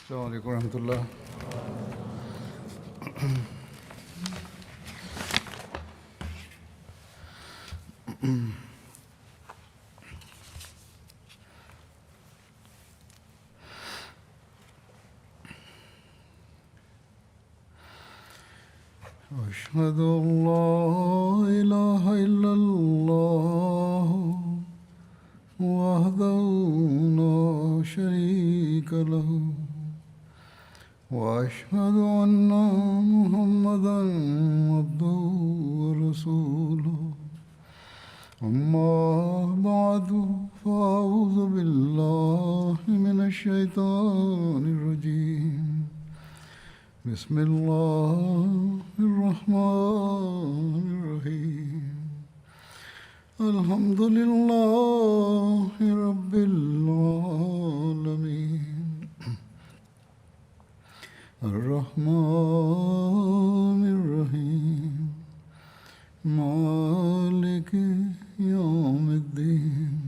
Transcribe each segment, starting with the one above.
السلام عليكم ورحمة الله. أشهد أن لا إله إلا الله وحده لا شريك له وأشهد أن محمدا عبده ورسوله أما بعد فأعوذ بالله من الشيطان الرجيم بسم الله الرحمن الرحيم الحمد لله رب العالمين الرحمن الرحيم مالك يوم الدين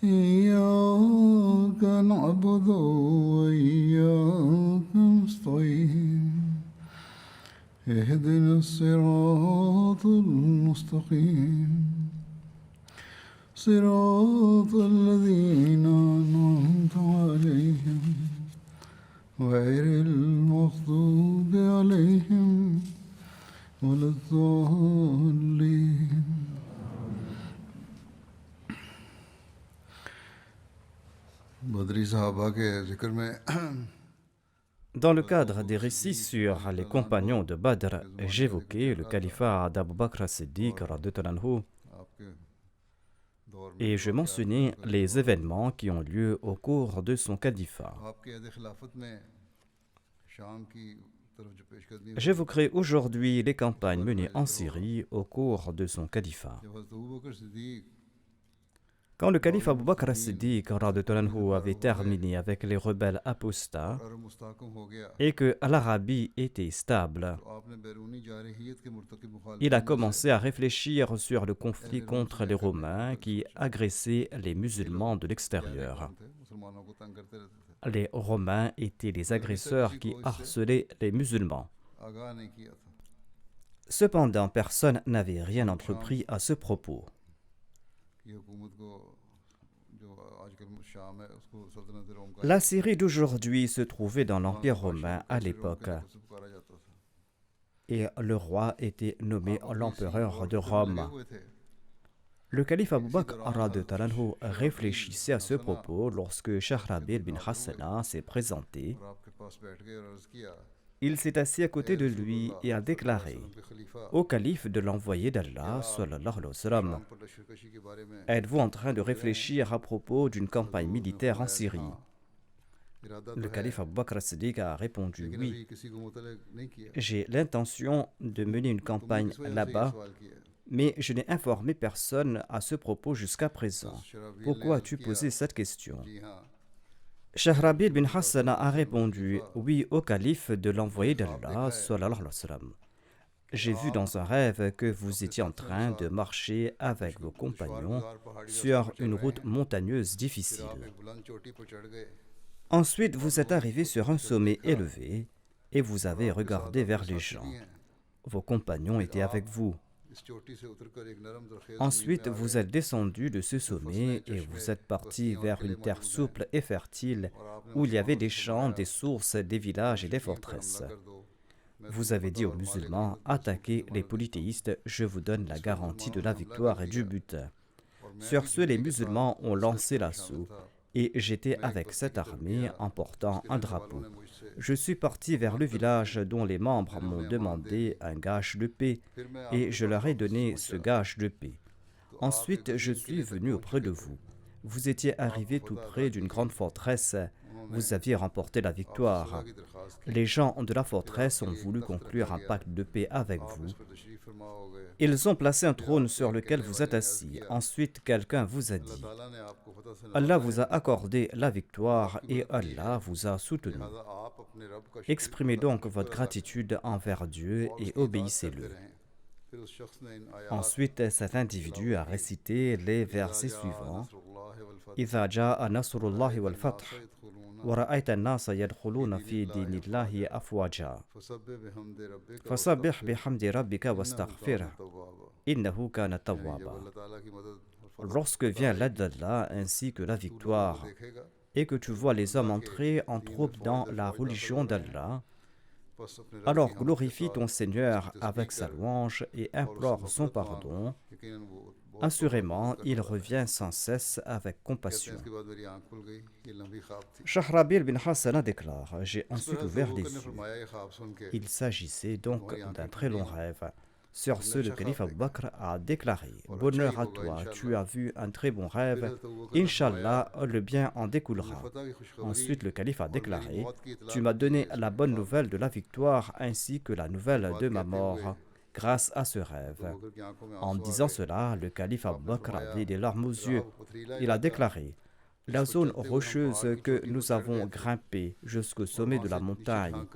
إياك نعبد وإياك نستعين اهدنا الصراط المستقيم صراط الذين أنعمت عليهم غير المغضوب عليهم ولا الضالين. बदरी साहबा के जिक्र में Dans le cadre des récits sur les compagnons de Badr, j'évoquais le califat d'Abu Bakr as-Siddiq radhiyallahu anhu, आपके दौर में et je mentionnais les événements qui ont lieu au cours de son califat. आपके अहद खिलाफत में शाम की तरफ जो पेशकदमी हुई, J'évoquerai aujourd'hui les campagnes menées en Syrie au cours de son califat. जब हज़रत अबू बकर Siddique Quand le calife Abu Bakr as-Siddiq radhiyallahu anhu avait terminé avec les rebelles apostats और मुस्तहकम हो गया et que l'Arabie était stable, तो आपने बैरूनी जारहियत के मुर्तकिब il a मुखालिफिन commencé à réfléchir sur le conflit contre les Romains qui agressaient les musulmans de l'extérieur. थे, मुसलमानों को तंग करते रहते थे, Les Romains étaient les agresseurs qui harcelaient les musulmans. आगाह नहीं किया था. Cependant, personne n'avait rien entrepris à ce propos. ये हुकूमत को जो आजकल शाम है उसको सल्तनत रोम का La Syrie d'aujourd'hui se trouvait dans l'Empire romain à l'époque, से पुकारा जाता था. et le roi était nommé l'empereur de Rome. हुए थे Le calife Abu Bakr radhiyallahu anhu réfléchissait à ce propos lorsque Shahrabil bin Hassana s'est présenté. और आपके पास बैठ गए और अर्ज किया Il s'est assis à côté de lui et a déclaré के खलीफा au calife de l'envoyé d'Allah, sallallahu alayhi wa sallam, पर लश्करकशी के बारे में êtes-vous en train de réfléchir à propos d'une campagne militaire en Syrie? इरादा Le तो है calife Abu Bakr as-Siddiq a répondu लेकिन oui, अभी किसी को मुतलक नहीं किया. j'ai l'intention de mener une campagne इस वजह से ये là-bas, सवाल किया. mais je n'ai informé personne à ce propos jusqu'à présent. शराबील Pourquoi ने as-tu अर्ज किया, posé cette question? जी हाँ, Shahrabil bin Hassana a répondu oui au calife de l'envoyé d'Allah, sallallahu alayhi wa sallam. J'ai vu dans un rêve que vous étiez en train de marcher avec vos compagnons sur une route montagneuse difficile. आप एक बुलंद चोटी पर चढ़ गए. Ensuite, vous êtes arrivé sur un sommet élevé et vous avez regardé vers les gens. Vos compagnons étaient avec vous. इस चोटी से उतरकर एक नरम दरखेज Ensuite, vous êtes descendu de ce sommet et vous êtes parti vers une terre souple et fertile où il y avait des champs, des sources, des villages et des forteresses. कर दो. Vous avez dit aux musulmans, attaquez les polythéistes, je vous donne la garantie de la victoire et du but. Sur ce, les musulmans ont lancé l'assaut et j'étais avec cette armée en portant un drapeau. Je suis parti vers le village dont les membres m'ont demandé un gage de paix et je leur ai donné ce gage de paix. Ensuite, je suis venu auprès de vous. Vous étiez arrivé tout près d'une grande forteresse. Vous aviez remporté la victoire. Les gens de la forteresse ont voulu conclure un pacte de paix avec vous. तशरीफ फरमा हो गए. Ils ont placé un trône sur lequel vous êtes assis. Ensuite, quelqu'un vous a dit, ताला ने आपको फतह से Allah vous a accordé la victoire et Allah vous a soutenu. नवाजा. आप अपने रब का शुक्र Exprimez donc votre gratitude envers Dieu et obéissez-le. रहें. फिर उस शख्स ने इन आयात Ensuite, cet individu a récité les versets suivants. إذا جاء نصر الله والفتح ورأيت الناس يدخلون في دين الله أفواجا فسبح بحمد ربك واستغفره إنه كان توابا. Lorsque vient l'aide d'Allah ainsi que la victoire, et que tu vois les hommes entrer en troupe dans la religion d'Allah, alors glorifie ton Seigneur avec sa louange et implore son pardon. Assurément, il revient sans cesse avec compassion. Shahrabil bin Hassana déclare: j'ai ensuite ouvert les yeux. Il s'agissait donc d'un très long rêve. Sur ce, le calife Abu Bakr a déclaré: bonheur à toi, tu as vu un très bon rêve, Inch'Allah, le bien en découlera. Ensuite, le calife a déclaré: tu m'as donné la bonne nouvelle de la victoire ainsi que la nouvelle de ma mort grâce à ce rêve. En disant cela, le calife Abu Bakr avait des larmes aux yeux. Il a déclaré: la zone rocheuse que nous avons grimpée jusqu'au sommet de la montagne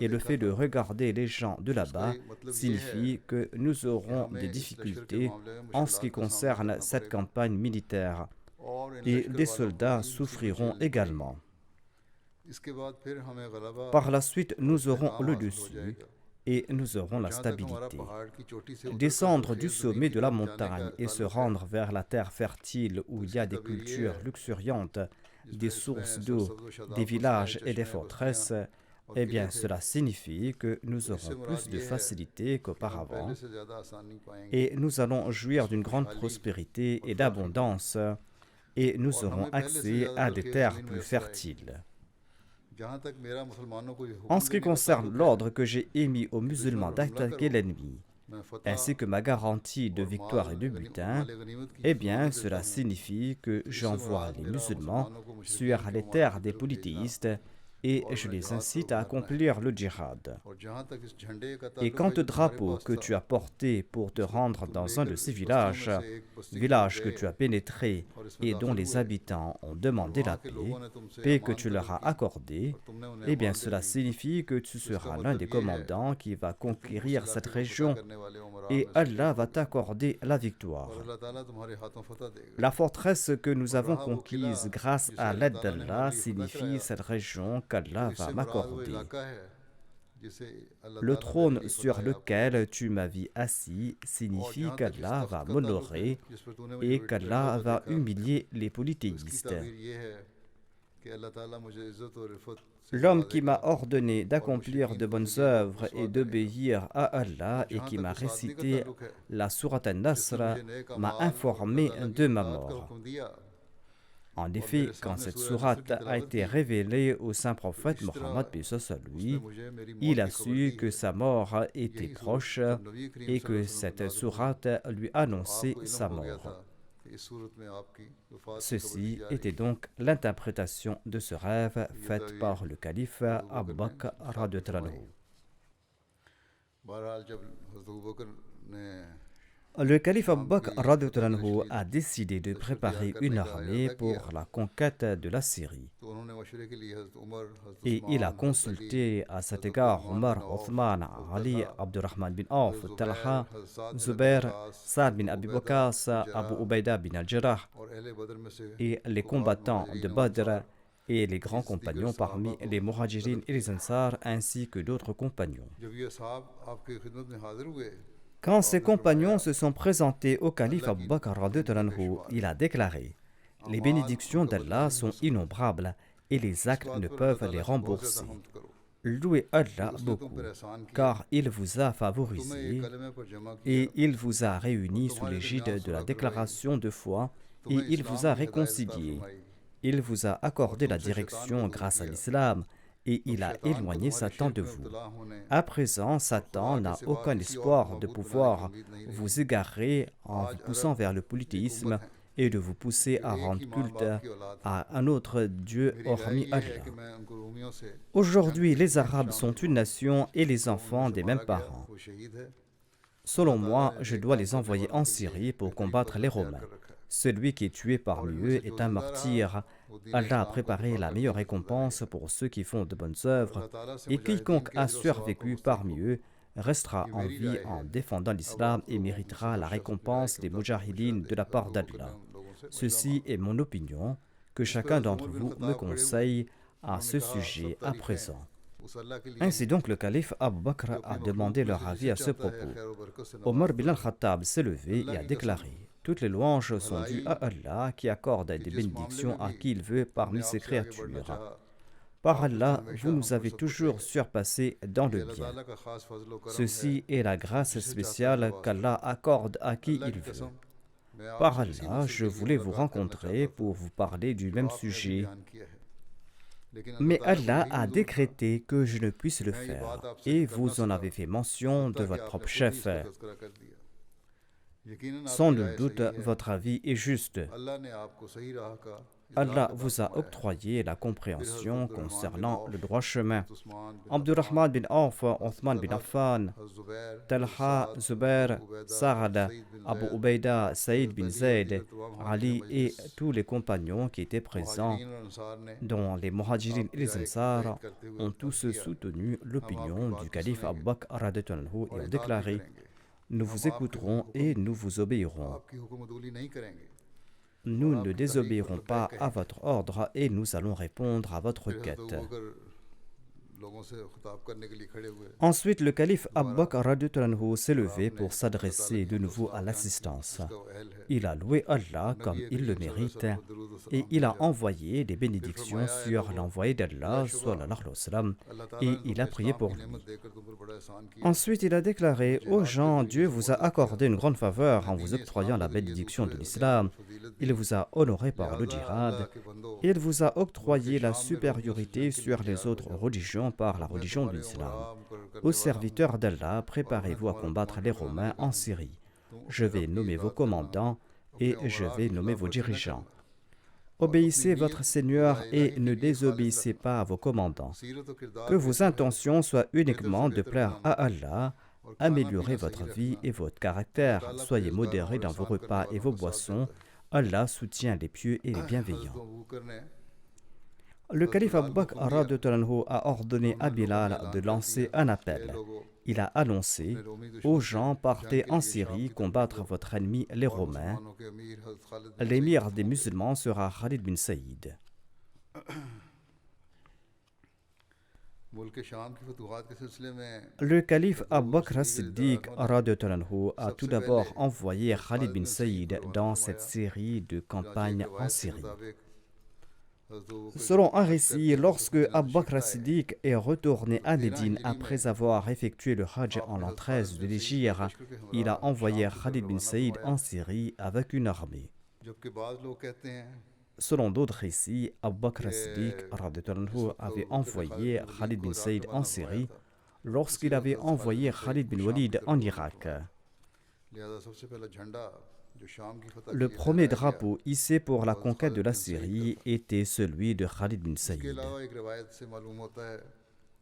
et le fait de regarder les gens de là-bas signifie que nous aurons des difficultés en ce qui concerne cette campagne militaire et les soldats souffriront également. Par la suite, nous aurons le dessus et nous aurons la stabilité. Descendre du sommet de la montagne et se rendre vers la terre fertile où il y a des cultures luxuriantes, des sources d'eau, des villages et des forteresses, eh bien cela signifie que nous aurons plus de facilité qu'auparavant et nous allons jouir d'une grande prospérité et d'abondance et nous aurons accès à des terres plus fertiles. En ce qui concerne l'ordre que j'ai émis aux musulmans d'attaquer l'ennemi, ainsi que ma garantie de victoire et de butin, eh bien cela signifie que j'envoie les musulmans sur les terres des polythéistes et je les incite à accomplir le djihad. Et quant au drapeau que tu as porté pour te rendre dans un de ces villages que tu as pénétré et dont les habitants ont demandé la paix que tu leur as accordée, eh bien cela signifie que tu seras l'un des commandants qui va conquérir cette région et Allah va t'accorder la victoire. La forteresse que nous avons conquise grâce à l'aide d'Allah signifie cette région qu'Allah va m'accorder. Le trône sur lequel tu m'as vu assis signifie qu'Allah va m'honorer et qu'Allah va humilier les polythéistes. L'homme qui m'a ordonné d'accomplir de bonnes œuvres et d'obéir à Allah et qui m'a récité la sourate An-Nasr m'a informé de ma mort. En effet, quand cette sourate a été révélée au saint prophète Mohammed, paix sur lui, il a su que sa mort était proche et que cette sourate lui annonçait sa mort. Ceci était donc l'interprétation de ce rêve faite par le calife Abu Bakr radhiyallahu anhu. Le calife Abu Bakr radhiyallahu anhu a décidé de préparer une armée pour la conquête de la Syrie. Et il a consulté à cet égard Omar, Othman, Ali, Abdurrahman bin Auf, Talha, Zubair, Saad bin Abi Waqqas, Abu Ubaida bin al-Jarrah et les combattants de Badr et les grands compagnons parmi les Muhajirin et les Ansar ainsi que d'autres compagnons. Quand ses compagnons se sont présentés au calife Abu Bakr radhiyallahu anhu, il a déclaré: les bénédictions d'Allah sont innombrables et les actes ne peuvent les rembourser. Louez Allah beaucoup, car il vous a favorisé et il vous a réunis sous l'égide de la déclaration de foi et il vous a réconcilié. Il vous a accordé la direction grâce à l'islam et il a éloigné Satan de vous. À présent, Satan n'a aucun espoir de pouvoir vous égarer en vous poussant vers le polythéisme et de vous pousser à rendre culte à un autre Dieu hormis Allah. Aujourd'hui, les Arabes sont une nation et les enfants des mêmes parents. Selon moi, je dois les envoyer en Syrie pour combattre les Romains. Celui qui est tué parmi eux est un martyr. Allah a préparé la meilleure récompense pour ceux qui font de bonnes œuvres, et quiconque a survécu parmi eux restera en vie en défendant l'islam et méritera la récompense des mujahidines de la part d'Allah. Ceci est mon opinion, que chacun d'entre vous me conseille à ce sujet à présent. Ainsi donc, le calife Abu Bakr a demandé leur avis à ce propos. Omar bin al-Khattab s'est levé et a déclaré: toutes les louanges sont dues à Allah qui accorde des bénédictions à qui il veut parmi ses créatures. Par Allah, vous nous avez toujours surpassés dans le bien. Ceci est la grâce spéciale qu'Allah accorde à qui il veut. Par Allah, je voulais vous rencontrer pour vous parler du même sujet. Mais Allah a décrété que je ne puisse le faire, et vous en avez fait mention de votre propre chef. Sans nul doute, votre avis est juste. Allah vous a octroyé la compréhension concernant le droit chemin. Abdurrahman bin Auf, Othman bin Affan, Talha, Zubair, Sa'ad, Abu Ubaida, Saïd bin Zayd, Ali et tous les compagnons qui étaient présents, dont les Muhajirin et les Ansar, ont tous soutenu l'opinion du calife Abu Bakr radhiyallahu anhu et ont déclaré: nous vous écouterons et nous vous obéirons. Nous ne désobéirons pas à votre ordre et nous allons répondre à votre requête. Ensuite, le calife Abu Bakr radhiyallahu anhu s'est levé pour s'adresser de nouveau à l'assistance. Il a loué Allah comme il le mérite et il a envoyé des bénédictions sur l'envoyé d'Allah sallallahu alayhi wa sallam, et il a prié pour lui. Ensuite, il a déclaré: ô gens, Dieu vous a accordé une grande faveur en vous octroyant la bénédiction de l'islam. Il vous a honoré par le djihad. Il vous a octroyé la supériorité sur les autres religions par la religion de l'islam. Ô serviteurs d'Allah, préparez-vous à combattre les Romains en Syrie. Je vais nommer vos commandants et je vais nommer vos dirigeants. Obéissez votre Seigneur et ne désobéissez pas à vos commandants. Que vos intentions soient uniquement de plaire à Allah. Améliorez votre vie et votre caractère. Soyez modérés dans vos repas et vos boissons. Allah soutient les pieux et les bienveillants. Le calife Abu Bakr radhiyallahu anhu a ordonné à Bilal de lancer un appel. Il a annoncé: aux gens, partez en Syrie combattre votre ennemi, les Romains. L'émir des musulmans sera Khalid bin Saïd. Le calife Abu Bakr as-Siddiq radhiyallahu anhu a tout d'abord envoyé Khalid bin Saïd dans cette série de campagnes en Syrie. Selon un récit, lorsque Abu Bakr as-Siddiq est retourné à Médine après avoir effectué le Hajj en l'an 13 de l'Hégire, il a envoyé Khalid bin Saïd en Syrie avec une armée. Selon d'autres récits, Abu Bakr as-Siddiq avait envoyé Khalid bin Saïd en Syrie lorsqu'il avait envoyé Khalid bin Walid en Irak. Le premier drapeau hissé pour la conquête de la Syrie était celui de Khalid bin Saïd.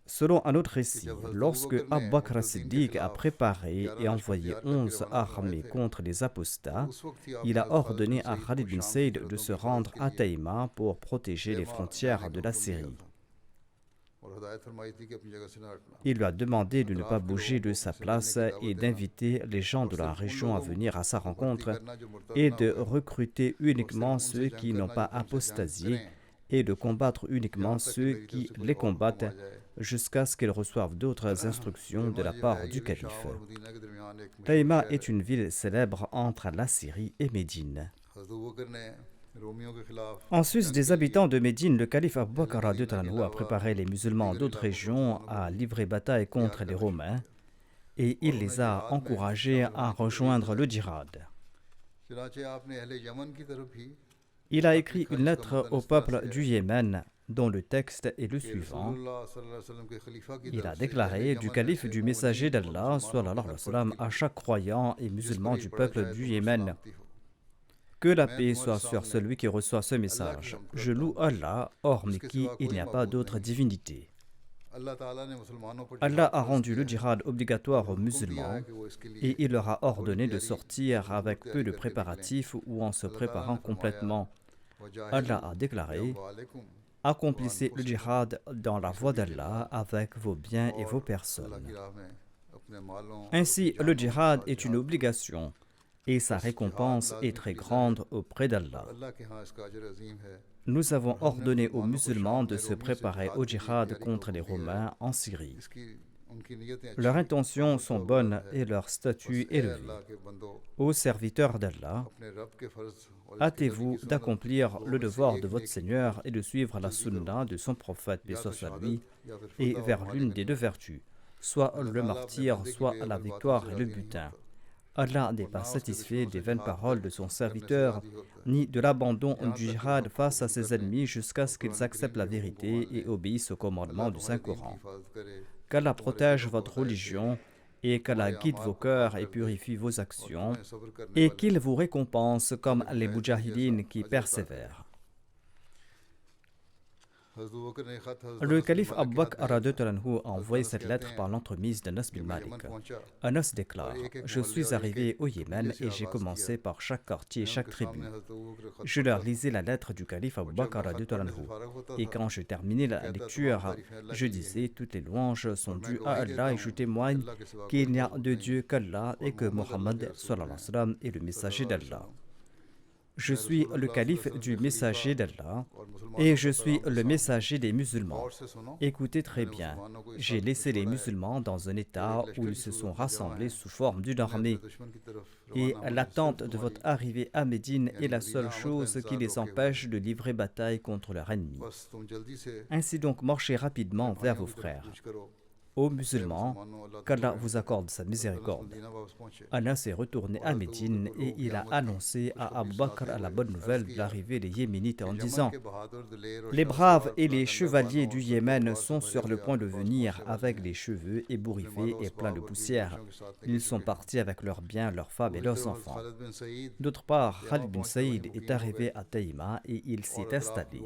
Selon un autre récit, lorsque Abu Bakr as-Siddiq a préparé et envoyé 11 armées contre les apostats, il a ordonné à Khalid bin Saïd de se rendre à Taïma pour protéger les frontières de la Syrie. Il lui a demandé de ne pas bouger de sa place et d'inviter les gens de la région à venir à sa rencontre et de recruter uniquement ceux qui n'ont pas apostasié et de combattre uniquement ceux qui les combattent jusqu'à ce qu'ils reçoivent d'autres instructions de la part du calife. Taïma est une ville célèbre entre la Syrie et Médine. En sus des habitants de Médine, le calife Abu Bakr radhiyallahu anhu a préparé les musulmans d'autres régions à livrer bataille contre les Romains et il les a encouragés à rejoindre le djihad. Il a écrit une lettre au peuple du Yémen dont le texte est le suivant. Il a déclaré du calife du messager d'Allah sallallahu alayhi wa sallam à chaque croyant et musulman du peuple du Yémen: que la paix soit sur celui qui reçoit ce message. Je loue Allah, hormis qui il n'y a pas d'autre divinité. Allah a rendu le djihad obligatoire aux musulmans et il leur a ordonné de sortir avec peu de préparatifs ou en se préparant complètement. Allah a déclaré: accomplissez le djihad dans la voie d'Allah avec vos biens et vos personnes. Ainsi, le djihad est une obligation et sa récompense est très grande auprès d'Allah. nous avons ordonné aux musulmans de se préparer au djihad contre les Romains en Syrie. Leurs intentions sont bonnes et leur statut élevé. Ô serviteurs d'Allah, hâtez-vous d'accomplir le devoir de votre Seigneur et de suivre la sunna de son prophète, paix soit sur lui, et vers l'une des deux vertus, soit le martyre, soit la victoire et le butin. Allah n'est pas satisfait des vaines paroles de son serviteur, ni de l'abandon du djihad face à ses ennemis jusqu'à ce qu'ils acceptent la vérité et obéissent au commandement du Saint-Coran. Qu'Allah protège votre religion et qu'Allah guide vos cœurs et purifie vos actions et qu'il vous récompense comme les moudjahidines qui persévèrent. Le calife Abu Bakr a envoyé cette lettre par l'entremise d'Anas bin Malik. Anas déclare: Je suis arrivé au Yémen et j'ai commencé par chaque quartier et chaque tribu. Je leur lisais la lettre du calife Abu Bakr et quand je terminais la lecture, je disais: Toutes les louanges sont dues à Allah et je témoigne qu'il n'y a de Dieu qu'Allah et que Mohammed est le messager d'Allah. Je suis le calife du messager d'Allah et je suis le messager des musulmans. Écoutez très bien, j'ai laissé les musulmans dans un état où ils se sont rassemblés sous forme d'une armée et l'attente de votre arrivée à Médine est la seule chose qui les empêche de livrer bataille contre leur ennemi. Ainsi donc, marchez rapidement vers vos frères. Ô musulmans, qu'Allah vous accorde sa miséricorde. Anas est retourné à Médine et il a annoncé à Abu Bakr la bonne nouvelle de l'arrivée des Yéménites en disant: Les braves et les chevaliers du Yémen sont sur le point de venir avec les cheveux ébouriffés et pleins de poussière. Ils sont partis avec leurs biens, leurs femmes et leurs enfants. D'autre part, Khalid bin Saïd est arrivé à Taïma et il s'est installé.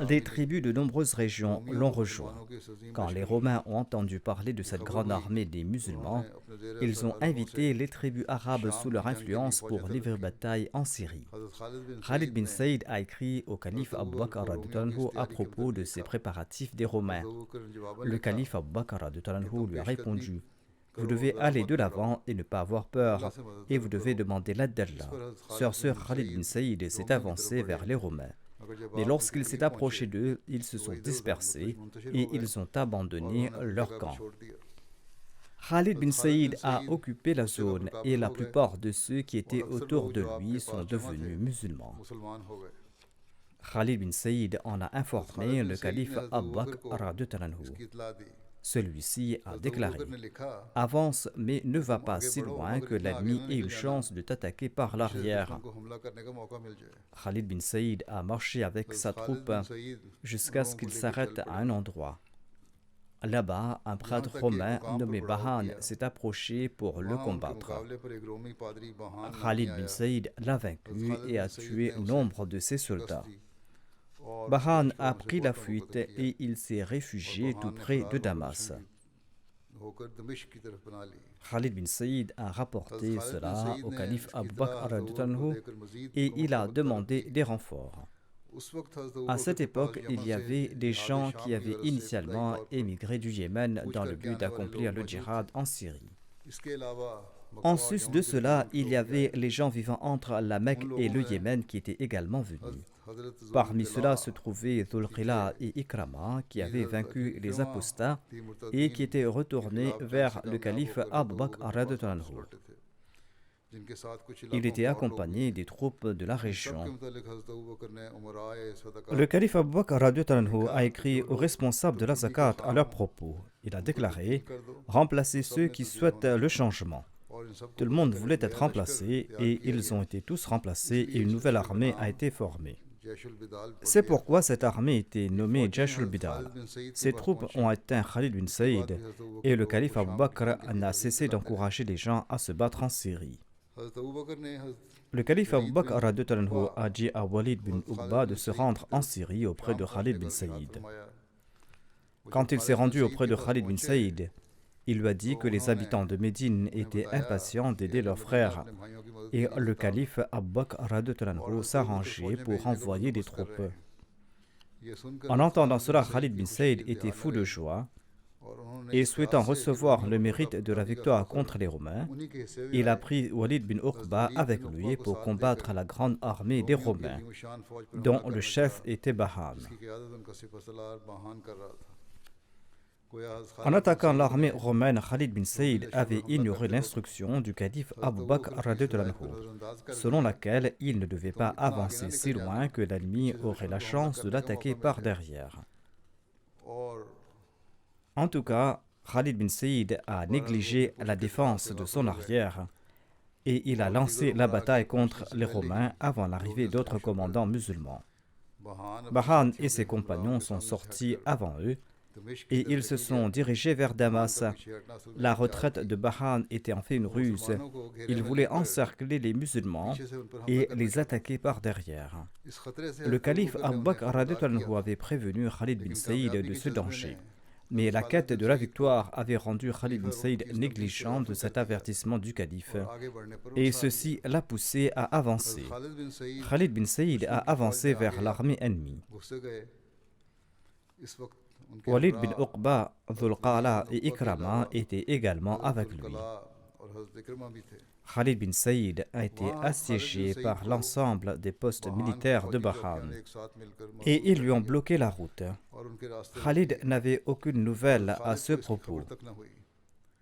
Des tribus de nombreuses régions l'ont rejoint. Quand les Romains ont entendu parler de cette grande armée des musulmans, ils ont invité les tribus arabes sous leur influence pour livrer bataille en Syrie. Khalid bin Saïd a écrit au calife Abu Bakr à propos de ces préparatifs des Romains. Le calife Abu Bakr lui a répondu: Vous devez aller de l'avant et ne pas avoir peur, et vous devez demander l'aide d'Allah. Sur ce, Khalid bin Saïd s'est avancé vers les Romains. Mais lorsqu'il s'est approché d'eux, ils se sont dispersés et ils ont abandonné leur camp. Khalid bin Saïd a occupé la zone et la plupart de ceux qui étaient autour de lui sont devenus musulmans. Khalid bin Saïd en a informé le calife Abu Bakr. Celui-ci a déclaré: Avance, mais ne va pas si loin que l'ennemi ait une chance de t'attaquer par l'arrière. Khalid bin Saïd a marché avec sa troupe jusqu'à ce qu'il s'arrête à un endroit. Là-bas, un prêtre romain nommé Bahan s'est approché pour le combattre. Khalid bin Saïd l'a vaincu et a tué nombre de ses soldats. Bahan a pris la fuite et il s'est réfugié tout près de Damas. Khalid bin Saïd a rapporté cela au calife Abu Bakr et il a demandé des renforts. À cette époque, il y avait des gens qui avaient initialement émigré du Yémen dans le but d'accomplir le djihad en Syrie. En sus de cela, il y avait les gens vivant entre la Mecque et le Yémen qui étaient également venus. Parmi ceux-là se trouvaient Dhul Qila et Ikrama qui avaient vaincu les apostats et qui étaient retournés vers le calife Abu Bakr. Il était accompagné des troupes de la région. Le calife Abu Bakr a écrit aux responsables de la zakat à leur propos. Il a déclaré: Remplacez ceux qui souhaitent le changement. Tout le monde voulait être remplacé et ils ont été tous remplacés et une nouvelle armée a été formée. C'est pourquoi cette armée était nommée Jaysh al-Bidal. Ces troupes ont atteint Khalid bin Saïd et le calife Abu Bakr n'a cessé d'encourager les gens à se battre en Syrie. Le calife Abu Bakr a dit à Walid bin Uqba de se rendre en Syrie auprès de Khalid bin Saïd. Quand il s'est rendu auprès de Khalid bin Saïd, il lui a dit que les habitants de Médine étaient impatients d'aider leurs frères et le calife Abu Bakr s'arrangeait pour envoyer des troupes. En entendant cela, Khalid bin Saïd était fou de joie Et souhaitant recevoir le mérite de la victoire contre les Romains, il a pris Walid bin Uqba avec lui pour combattre la grande armée des Romains, dont le chef était Bahan. En attaquant l'armée romaine, Khalid bin Saïd avait ignoré l'instruction du calife Abu Bakr radhiyallahu anhu, selon laquelle il ne devait pas avancer si loin que l'ennemi aurait la chance de l'attaquer par derrière. En tout cas, Khalid bin Saïd a négligé la défense de son arrière et il a lancé la bataille contre les Romains avant l'arrivée d'autres commandants musulmans. Bahan et ses compagnons sont sortis avant eux et ils se sont dirigés vers Damas. La retraite de Bahan était en fait une ruse. Il voulait encercler les musulmans et les attaquer par derrière. Le calife Abu Bakr radhiyallahu anhu avait prévenu Khalid bin Saïd de ce danger. Mais la quête de la victoire avait rendu Khalid bin Saïd négligent de cet avertissement du calife, et ceci l'a poussé à avancer. Khalid bin Saïd a avancé vers l'armée ennemie. Walid bin Uqba, Dhul Qala et Ikrama étaient également avec lui. Khalid bin Saïd a été assiégé par l'ensemble des postes militaires de Bahan et ils lui ont bloqué la route. Khalid n'avait aucune nouvelle à ce propos.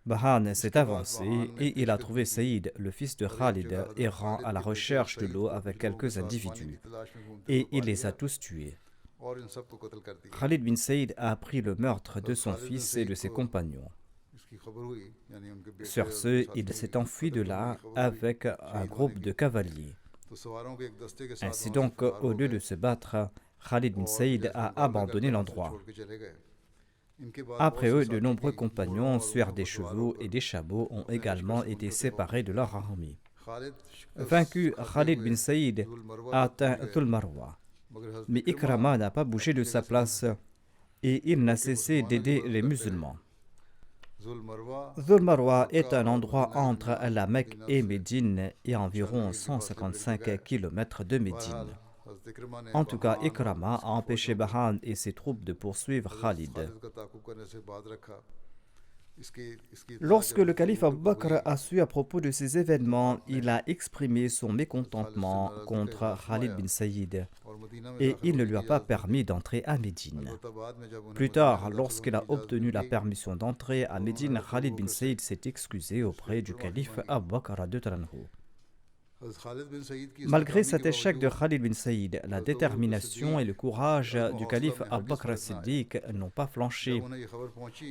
Bahan s'est avancé et il a trouvé Saïd, le fils de Khalid, errant à la recherche de l'eau avec quelques individus et il les a tous tués. Khalid bin Saïd a appris le meurtre de son fils et de ses compagnons. Sur ce, il s'est enfui de là avec un groupe de cavaliers. Ainsi donc, au lieu de se battre, Khalid bin Saïd a abandonné l'endroit. Après eux, de nombreux compagnons, sueurs des chevaux et des chameaux, ont également été séparés de leur armée. Vaincu, Khalid bin Saïd a atteint Dhul Marwa. Mais Ikrama n'a pas bougé de sa place et il n'a cessé d'aider les musulmans. Dhul Marwa est un endroit entre la Mecque et Médine et à environ 155 km de Médine. En tout cas, Ikrama a empêché Bahan et ses troupes de poursuivre Khalid. Lorsque le calife Abu Bakr a su à propos de ces événements, il a exprimé son mécontentement contre Khalid bin Saïd et il ne lui a pas permis d'entrer à Médine. Plus tard, lorsqu'il a obtenu la permission d'entrer à Médine, Khalid bin Saïd s'est excusé auprès du calife Abu Bakr radhiyallahu anhu. Malgré cet échec de Khalid bin Saïd, la détermination et le courage du calife Abu Bakr as-Siddiq n'ont pas flanché.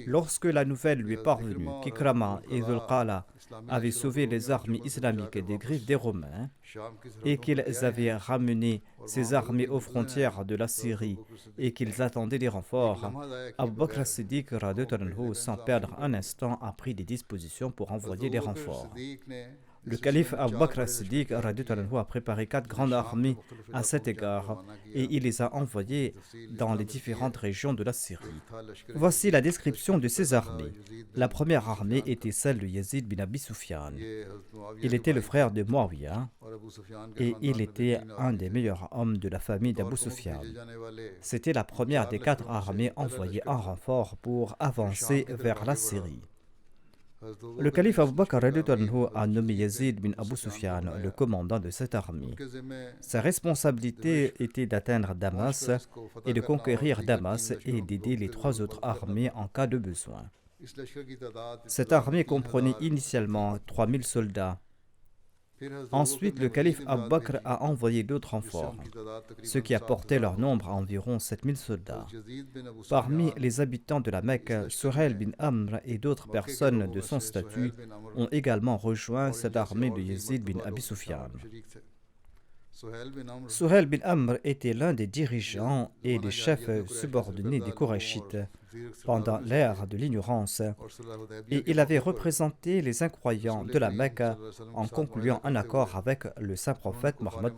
Lorsque la nouvelle lui est parvenue qu'Ikrama et Dhul Qala avaient sauvé les armées islamiques des griffes des Romains et qu'ils avaient ramené ces armées aux frontières de la Syrie et qu'ils attendaient des renforts, Abu Bakr as-Siddiq, sans perdre un instant, a pris des dispositions pour envoyer des renforts. Le calife Abu Bakr as-Siddiq a préparé 4 grandes armées à cet égard et il les a envoyées dans les différentes régions de la Syrie. Voici la description de ces armées. La première armée était celle de Yazid bin Abi Sufyan. Il était le frère de Muawiyah et il était un des meilleurs hommes de la famille d'Abu Sufyan. C'était la première des 4 armées envoyées en renfort pour avancer vers la Syrie. Le calife Abu Bakr a nommé Yazid bin Abu Sufyan le commandant de cette armée. Sa responsabilité était d'atteindre Damas et de conquérir Damas et d'aider les 3 autres armées en cas de besoin. Cette armée comprenait initialement 3000 soldats. Ensuite, le calife Abu Bakr a envoyé d'autres renforts, ce qui a porté leur nombre à environ 7000 soldats. Parmi les habitants de la Mecque, Suhail bin Amr et d'autres personnes de son statut ont également rejoint cette armée de Yazid bin Abi Sufyan. Suhail bin Amr était l'un des dirigeants et des chefs subordonnés des Korachites pendant l'ère de l'ignorance et il avait représenté les incroyants de la Mecque en concluant un accord avec le saint prophète Mohammed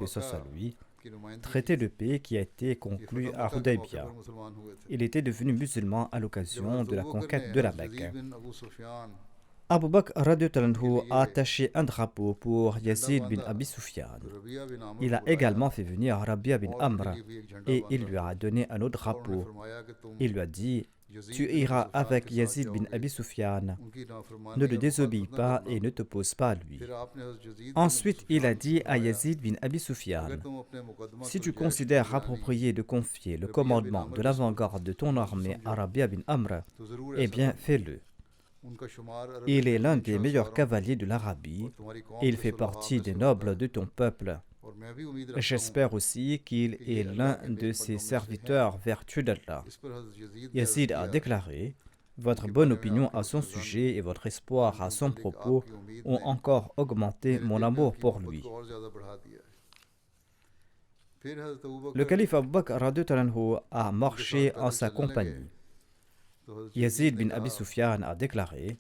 lui, traité de paix qui a été conclu à Hudaybiyah. Il était devenu musulman à l'occasion de la conquête de la Mecque. Abu Bakr a attaché un drapeau pour Yazid bin Abi Sufyan. Il a également fait venir Rabia bin Amr et il lui a donné un autre drapeau. Il lui a dit: tu iras avec Yazid bin Abi Sufyan. Ne le désobéis pas et ne t'oppose pas à lui. Ensuite, il a dit à Yazid bin Abi Sufyan, si tu considères approprié de confier le commandement de l'avant-garde de ton armée à Rabia bin Amr, eh bien fais-le. Il est l'un des meilleurs cavaliers de l'Arabie et il fait partie des nobles de ton peuple. J'espère aussi qu'il est l'un de ses serviteurs vertueux d'Allah. Yazid a déclaré, votre bonne opinion à son sujet et votre espoir à son propos ont encore augmenté mon amour pour lui. Le calife Abu Bakr radhiyallahu anhu a marché en sa compagnie. Yazid bin Abi Sufyan a déclaré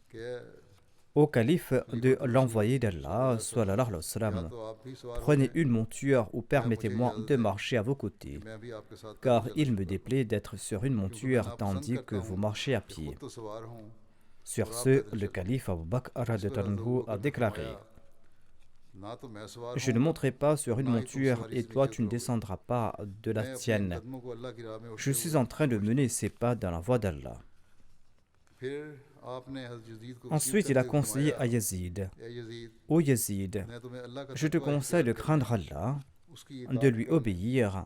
au calife de l'envoyé d'Allah, sallallahu alayhi wa sallam, prenez une monture ou permettez-moi de marcher à vos côtés, car il me déplaît d'être sur une monture tandis que vous marchez à pied. Sur ce, le calife Abu Bakr radhiyallahu anhu a déclaré, je ne monterai pas sur une monture et toi tu ne descendras pas de la tienne. Je suis en train de mener ces pas dans la voie d'Allah. Ensuite, il a conseillé à Yazid, ô Yazid, je te conseille de craindre Allah, de lui obéir,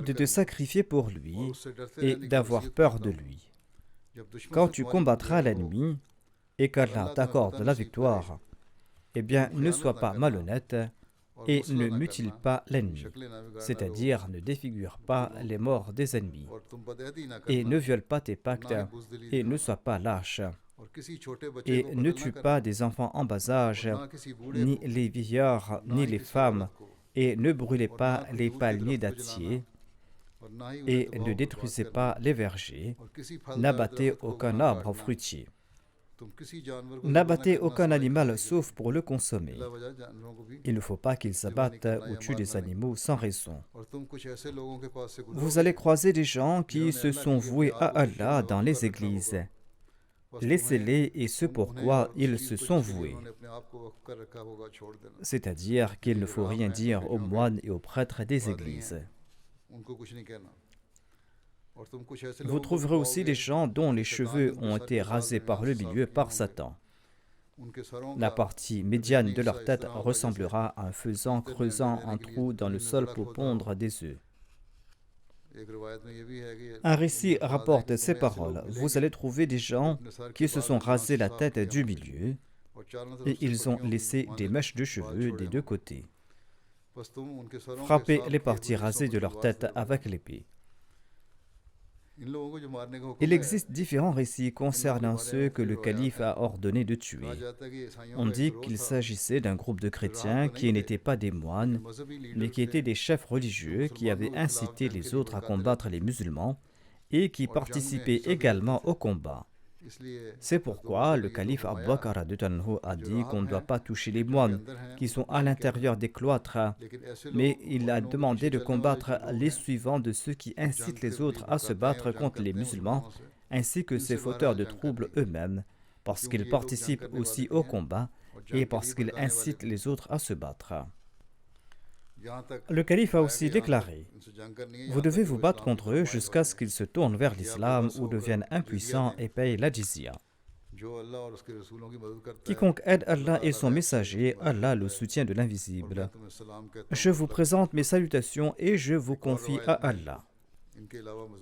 de te sacrifier pour lui et d'avoir peur de lui. Quand tu combattras l'ennemi et qu'Allah t'accorde la victoire, eh bien, ne sois pas malhonnête et ne mutile pas l'ennemi, c'est-à-dire ne défigure pas les morts des ennemis, et ne viole pas tes pactes, et ne sois pas lâche, et ne tue pas des enfants en bas âge, ni les vieillards, ni les femmes, et ne brûlez pas les palmiers dattiers, et ne détruisez pas les vergers, n'abattez aucun arbre fruitier. N'abattez aucun animal sauf pour le consommer. Il ne faut pas qu'ils s'abattent ou tuent des animaux sans raison. Vous allez croiser des gens qui se sont voués à Allah dans les églises. Laissez-les et ce pourquoi ils se sont voués. C'est-à-dire qu'il ne faut rien dire aux moines et aux prêtres des églises. Vous trouverez aussi des gens dont les cheveux ont été rasés par le milieu par Satan. La partie médiane de leur tête ressemblera à un faisan creusant un trou dans le sol pour pondre des œufs. Un récit rapporte ces paroles. Vous allez trouver des gens qui se sont rasés la tête du milieu et ils ont laissé des mèches de cheveux des deux côtés. Frappez les parties rasées de leur tête avec l'épée. Il existe différents récits concernant ceux que le calife a ordonné de tuer. On dit qu'il s'agissait d'un groupe de chrétiens qui n'étaient pas des moines, mais qui étaient des chefs religieux qui avaient incité les autres à combattre les musulmans et qui participaient également au combat. C'est pourquoi le calife Abu Bakr a dit qu'on ne doit pas toucher les moines qui sont à l'intérieur des cloîtres, mais il a demandé de combattre les suivants de ceux qui incitent les autres à se battre contre les musulmans, ainsi que ces fauteurs de troubles eux-mêmes, parce qu'ils participent aussi au combat et parce qu'ils incitent les autres à se battre. Le calife a aussi déclaré, vous devez vous battre contre eux jusqu'à ce qu'ils se tournent vers l'islam ou deviennent impuissants et payent la jizya. Quiconque aide Allah et son messager, Allah le soutient de l'invisible. Je vous présente mes salutations et je vous confie à Allah.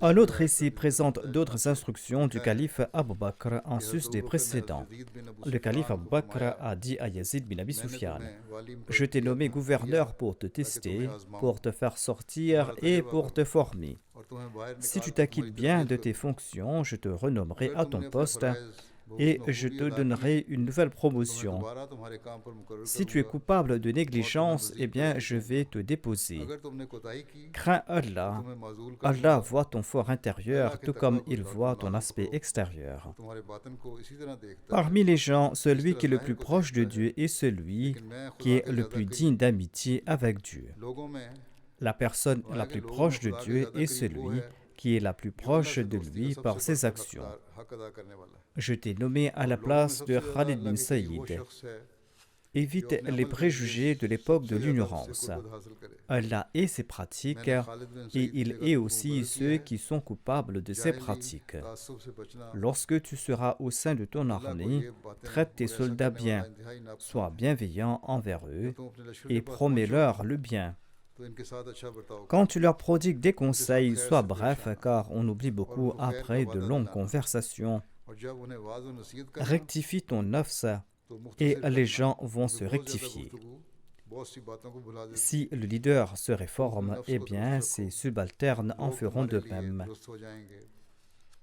Un autre récit présente d'autres instructions du calife Abu Bakr en sus des précédents. Le calife Abu Bakr a dit à Yazid bin Abi Sufyan, je t'ai nommé gouverneur pour te tester, pour te faire sortir et pour te former. Si tu t'acquittes bien de tes fonctions, je te renommerai à ton poste et je te donnerai une nouvelle promotion. Si tu es coupable de négligence, eh bien je vais te déposer. Crains Allah. Allah voit ton fort intérieur tout comme il voit ton aspect extérieur. Parmi les gens, celui qui est le plus proche de Dieu est celui qui est le plus digne d'amitié avec Dieu. La personne la plus proche de Dieu est celui qui est la plus proche de lui par ses actions. Je t'ai nommé à la place de Khalid bin Saïd. Évite les préjugés de l'époque de l'ignorance. Allah est ses pratiques et il est aussi ceux qui sont coupables de ces pratiques. Lorsque tu seras au sein de ton armée, traite tes soldats bien, sois bienveillant envers eux et promets-leur le bien. Quand tu leur prodigues des conseils, sois bref car on oublie beaucoup après de longues conversations. Rectifie ton nafs et les gens vont se rectifier. Si le leader se réforme, eh bien ses subalternes en feront de même.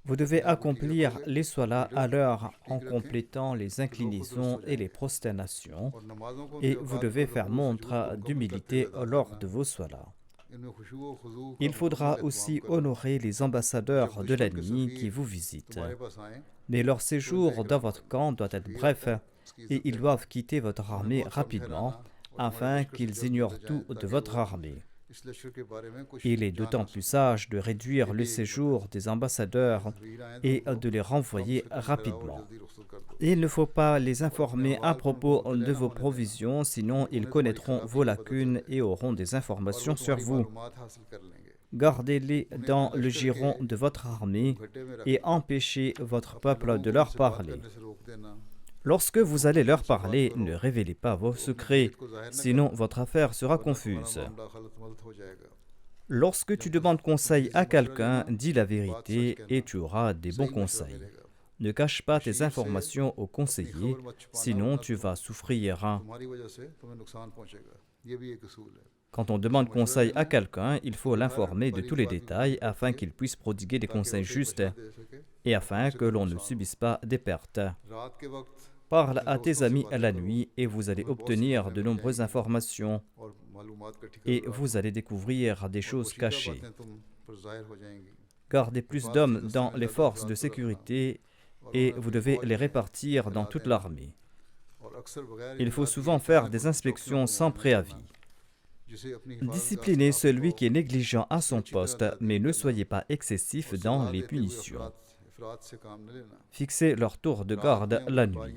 Vous devez accomplir les solas à l'heure en complétant les inclinaisons et les prosternations et vous devez faire montre d'humilité lors de vos solas. Il faudra aussi honorer les ambassadeurs de la nuit qui vous visitent. Mais leur séjour dans votre camp doit être bref et ils doivent quitter votre armée rapidement afin qu'ils ignorent tout de votre armée. Il est d'autant plus sage de réduire le séjour des ambassadeurs et de les renvoyer rapidement. Il ne faut pas les informer à propos de vos provisions, sinon ils connaîtront vos lacunes et auront des informations sur vous. Gardez-les dans le giron de votre armée et empêchez votre peuple de leur parler. Lorsque vous allez leur parler, ne révélez pas vos secrets, sinon votre affaire sera confuse. Lorsque tu demandes conseil à quelqu'un, dis la vérité et tu auras des bons conseils. Ne cache pas tes informations au conseiller, sinon tu vas souffrir. Quand on demande conseil à quelqu'un, il faut l'informer de tous les détails afin qu'il puisse prodiguer des conseils justes et afin que l'on ne subisse pas des pertes. Parle à tes amis à la nuit et vous allez obtenir de nombreuses informations et vous allez découvrir des choses cachées. Gardez plus d'hommes dans les forces de sécurité et vous devez les répartir dans toute l'armée. Il faut souvent faire des inspections sans préavis. Disciplinez celui qui est négligent à son poste, mais ne soyez pas excessif dans les punitions. Fixez leur tour de garde la nuit.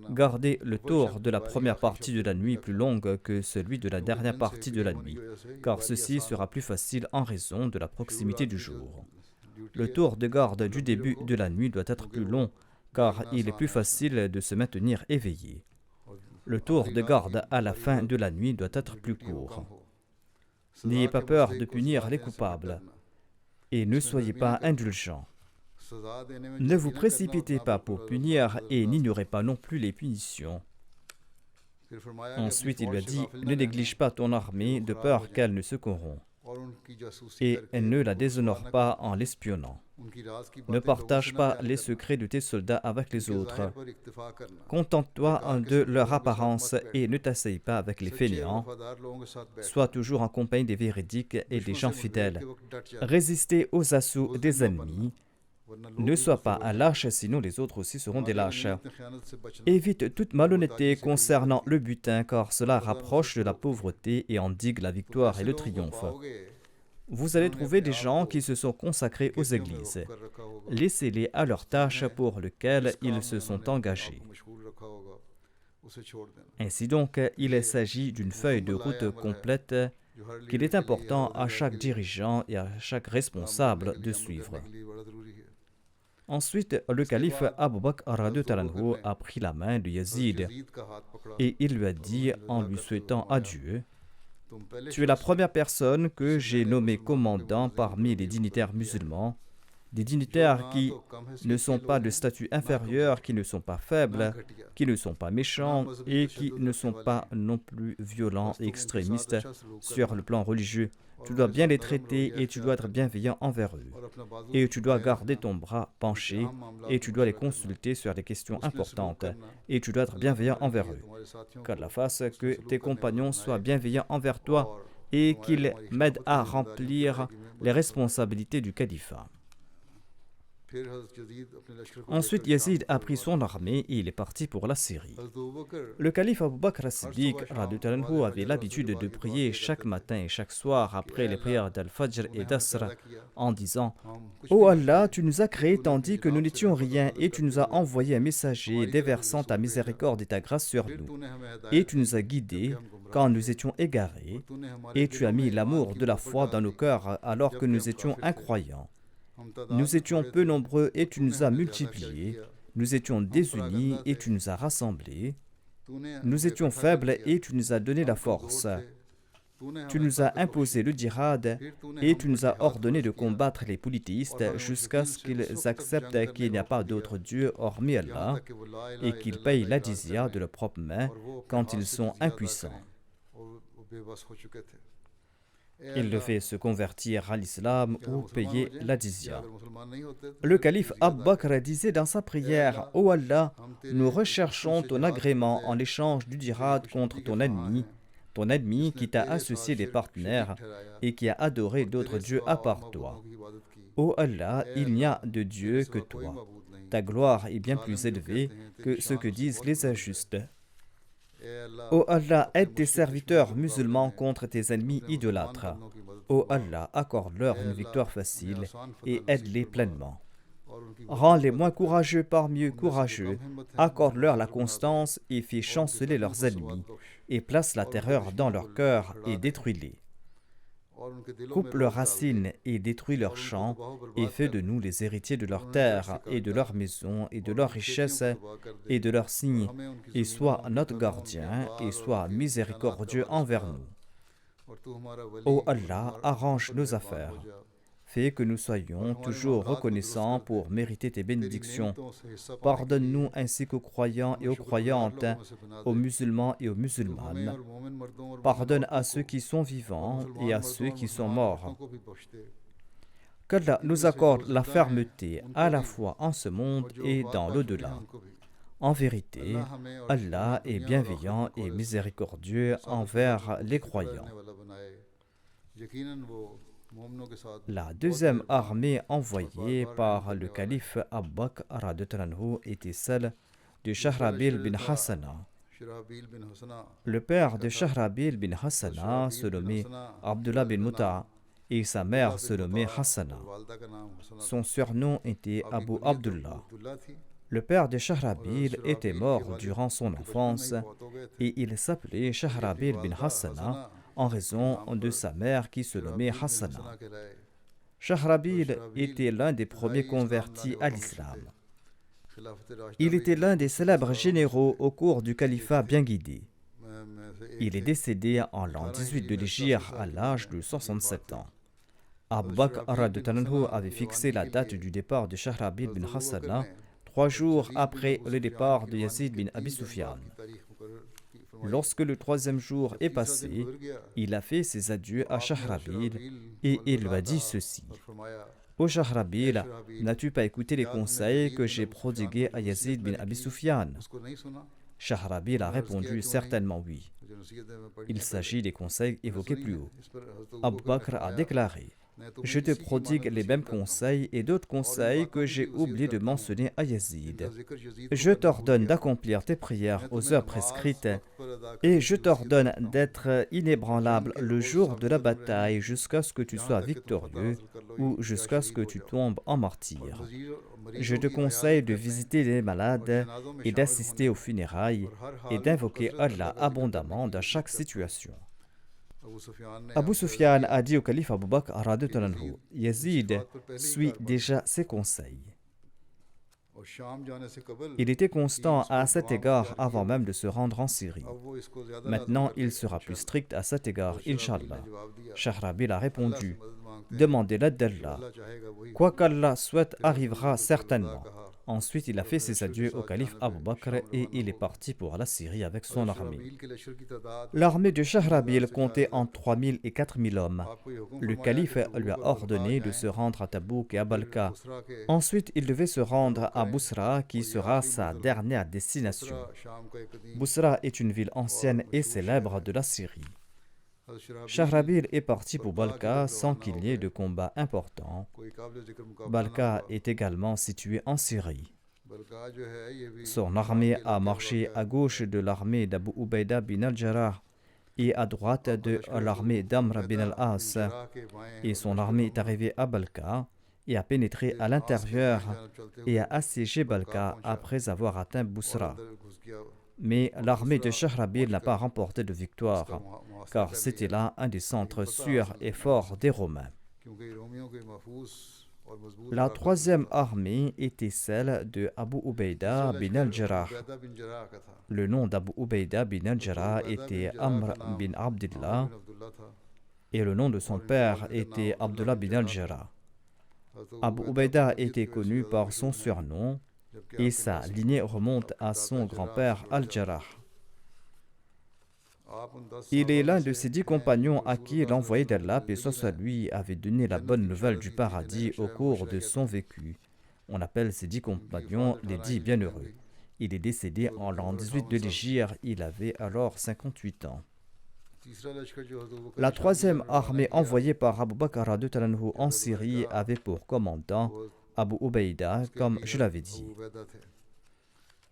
Gardez le tour de la première partie de la nuit plus longue que celui de la dernière partie de la nuit, car ceci sera plus facile en raison de la proximité du jour. Le tour de garde du début de la nuit doit être plus long, car il est plus facile de se maintenir éveillé. Le tour de garde à la fin de la nuit doit être plus court. N'ayez pas peur de punir les coupables et ne soyez pas indulgents. Ne vous précipitez pas pour punir et n'ignorez pas non plus les punitions. Ensuite, il lui a dit, ne néglige pas ton armée de peur qu'elle ne se corrompt et ne la déshonore pas en l'espionnant. Ne partage pas les secrets de tes soldats avec les autres. Contente-toi de leur apparence et ne t'asseye pas avec les fainéants. Sois toujours en compagnie des véridiques et des gens fidèles. Résistez aux assauts des ennemis. Ne sois pas un lâche, sinon les autres aussi seront des lâches. Évite toute malhonnêteté concernant le butin, car cela rapproche de la pauvreté et endigue la victoire et le triomphe. Vous allez trouver des gens qui se sont consacrés aux églises. Laissez-les à leur tâche pour laquelle ils se sont engagés. Ainsi donc, il s'agit d'une feuille de route complète qu'il est important à chaque dirigeant et à chaque responsable de suivre. Ensuite, le calife Abu Bakr a pris la main de Yazid et il lui a dit en lui souhaitant adieu, « Tu es la première personne que j'ai nommée commandant parmi les dignitaires musulmans, des dignitaires qui ne sont pas de statut inférieur, qui ne sont pas faibles, qui ne sont pas méchants et qui ne sont pas non plus violents et extrémistes sur le plan religieux. Tu dois bien les traiter et tu dois être bienveillant envers eux. Et tu dois garder ton bras penché et tu dois les consulter sur des questions importantes et tu dois être bienveillant envers eux. Qu'Allah fasse que tes compagnons soient bienveillants envers toi et qu'ils m'aident à remplir les responsabilités du califat. Ensuite, Yazid a pris son armée et il est parti pour la Syrie. Le calife Abu Bakr as-Siddiq radhiyallahu anhu avait l'habitude de prier chaque matin et chaque soir après les prières d'Al-Fajr et d'Asr en disant « Ô Allah, tu nous as créés tandis que nous n'étions rien et tu nous as envoyé un messager déversant ta miséricorde et ta grâce sur nous. Et tu nous as guidés quand nous étions égarés et tu as mis l'amour de la foi dans nos cœurs alors que nous étions incroyants. Nous étions peu nombreux et tu nous as multipliés. Nous étions désunis et tu nous as rassemblés. Nous étions faibles et tu nous as donné la force. Tu nous as imposé le djihad et tu nous as ordonné de combattre les polythéistes jusqu'à ce qu'ils acceptent qu'il n'y a pas d'autre Dieu hormis Allah et qu'ils payent la jizya de leurs propres mains quand ils sont impuissants. » Il devait se convertir à l'islam ou payer la jizya. Le calife Abu Bakr disait dans sa prière « Ô Allah, nous recherchons ton agrément en échange du djihad contre ton ennemi qui t'a associé des partenaires et qui a adoré d'autres dieux à part toi. Ô Allah, il n'y a de Dieu que toi. Ta gloire est bien plus élevée que ce que disent les injustes. Ô Allah, aide tes serviteurs musulmans contre tes ennemis idolâtres. Ô Allah, accorde-leur une victoire facile et aide-les pleinement. Rends-les moins courageux parmi eux courageux, accorde-leur la constance et fais chanceler leurs ennemis, et place la terreur dans leur cœur et détruis-les. Coupe leurs racines et détruis leurs champs, et fais de nous les héritiers de leurs terres, et de leurs maisons, et de leurs richesses, et de leurs signes, et sois notre gardien, et sois miséricordieux envers nous. Ô Allah, arrange nos affaires. Fais que nous soyons toujours reconnaissants pour mériter tes bénédictions. Pardonne-nous ainsi qu'aux croyants et aux croyantes, aux musulmans et aux musulmanes. Pardonne à ceux qui sont vivants et à ceux qui sont morts. Qu'Allah nous accorde la fermeté à la fois en ce monde et dans l'au-delà. En vérité, Allah est bienveillant et miséricordieux envers les croyants. La deuxième armée envoyée par le calife Abu Bakr était celle de Shahrabil bin Hassana. Le père de Shahrabil bin Hassana se nommait Abdullah bin Muta et sa mère se nommait Hassana. Son surnom était Abu Abdullah. Le père de Shahrabil était mort durant son enfance et il s'appelait Shahrabil bin Hassana en raison de sa mère qui se nommait Hassana. Shahrabil était l'un des premiers convertis à l'islam. Il était l'un des célèbres généraux au cours du califat bien guidé. Il est décédé en l'an 18 de l'Hégire à l'âge de 67 ans. Abu Bakr avait fixé la date du départ de Shahrabil bin Hassana 3 jours après le départ de Yazid bin Abi Sufyan. Lorsque le 3e jour est passé, il a fait ses adieux à Shahrabil et il lui a dit ceci. Ô Shahrabil, n'as-tu pas écouté les conseils que j'ai prodigués à Yazid bin Abi Sufyan? Shahrabil a répondu certainement oui. Il s'agit des conseils évoqués plus haut. Abu Bakr a déclaré: je te prodigue les mêmes conseils et d'autres conseils que j'ai oublié de mentionner à Yazid. Je t'ordonne d'accomplir tes prières aux heures prescrites et je t'ordonne d'être inébranlable le jour de la bataille jusqu'à ce que tu sois victorieux ou jusqu'à ce que tu tombes en martyr. Je te conseille de visiter les malades et d'assister aux funérailles et d'invoquer Allah abondamment dans chaque situation. Abu Sufyan a dit au calife Abu Bakr radhiyallahu anhu, Yazid suit déjà ses conseils. Il était constant à cet égard avant même de se rendre en Syrie. Maintenant, il sera plus strict à cet égard, Inch'Allah. Shahrabil a répondu: demandez l'aide d'Allah. Quoi qu'Allah souhaite arrivera certainement. Ensuite, il a fait ses adieux au calife Abu Bakr et il est parti pour la Syrie avec son armée. L'armée de Shahrabil comptait entre 3000 et 4000 hommes. Le calife lui a ordonné de se rendre à Tabouk et à Balka. Ensuite, il devait se rendre à Bousra, qui sera sa dernière destination. Bousra est une ville ancienne et célèbre de la Syrie. Shahrabil est parti pour Balka sans qu'il y ait de combat important. Balka est également situé en Syrie. Son armée a marché à gauche de l'armée d'Abu Ubaida bin al-Jarrah et à droite de l'armée d'Amr bin al-As, et son armée est arrivée à Balka et a pénétré à l'intérieur et a assiégé Balka après avoir atteint Bousra. Mais l'armée de Shahrabil n'a pas remporté de victoire, car c'était là un des centres sûrs et forts des Romains. La troisième armée était celle de Abu Ubaida bin al-Jarrah. Le nom d'Abu Ubaida bin al-Jarrah était Amr bin Abdillah et le nom de son père était Abdullah bin al-Jarrah. Abu Ubaida était connu par son surnom et sa lignée remonte à son grand-père al-Jarrah. Il est l'un de ces 10 compagnons à qui l'envoyé d'Allah, paix soit sur lui, avait donné la bonne nouvelle du paradis au cours de son vécu. On appelle ces 10 compagnons les 10 bienheureux. Il est décédé en l'an 18 de l'Hégire, il avait alors 58 ans. La troisième armée envoyée par Abu Bakr en Syrie avait pour commandant Abu Ubaida, comme je l'avais dit.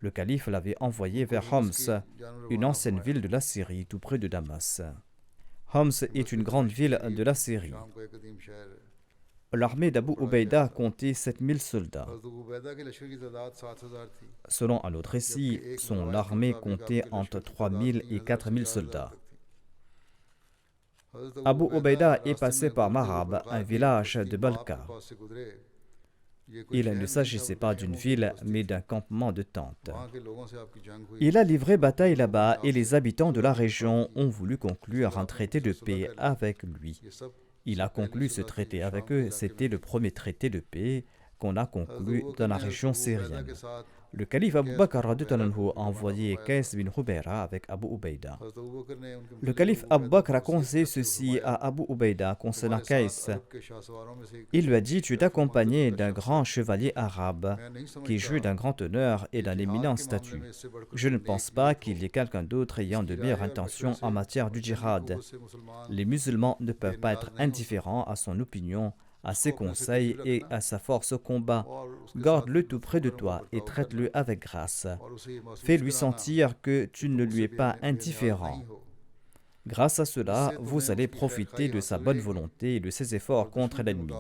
Le calife l'avait envoyé vers Homs, une ancienne ville de la Syrie, tout près de Damas. Homs est une grande ville de la Syrie. L'armée d'Abu Ubaida comptait 7000 soldats. Selon un autre récit, son armée comptait entre 3000 et 4000 soldats. Abu Ubaida est passé par Marab, un village de Balka. Il ne s'agissait pas d'une ville, mais d'un campement de tentes. Il a livré bataille là-bas et les habitants de la région ont voulu conclure un traité de paix avec lui. Il a conclu ce traité avec eux. C'était le premier traité de paix qu'on a conclu dans la région syrienne. Le calife Abu Bakr a envoyé Qais bin Hubayra avec Abu Ubaida. Le calife Abu Bakr a conseillé ceci à Abu Ubaida concernant Qais. Il lui a dit: tu es accompagné d'un grand chevalier arabe qui jouit d'un grand honneur et d'un éminent statut. Je ne pense pas qu'il y ait quelqu'un d'autre ayant de meilleures intentions en matière du djihad. Les musulmans ne peuvent pas être indifférents à son opinion, à ses conseils et à sa force au combat. Garde-le tout près de toi et traite-le avec grâce. Fais-lui sentir que tu ne lui es pas indifférent. Grâce à cela, vous allez profiter de sa bonne volonté et de ses efforts contre l'ennemi.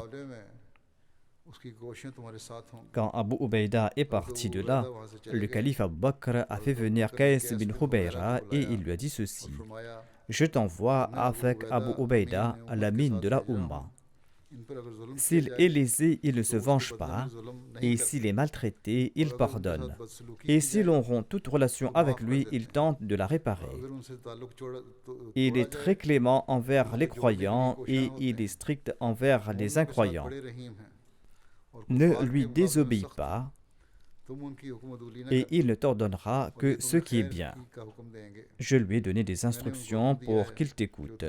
Quand Abu Ubaida est parti de là, le calife Abu Bakr a fait venir Qais bin Hubayra et il lui a dit ceci: je t'envoie avec Abu Ubaida à la mine de la Ummah. S'il est lésé, il ne se venge pas, et s'il est maltraité, il pardonne. Et si l'on rompt toute relation avec lui, il tente de la réparer. Il est très clément envers les croyants et il est strict envers les incroyants. Ne lui désobéis pas, et il ne t'ordonnera que ce qui est bien. Je lui ai donné des instructions pour qu'il t'écoute.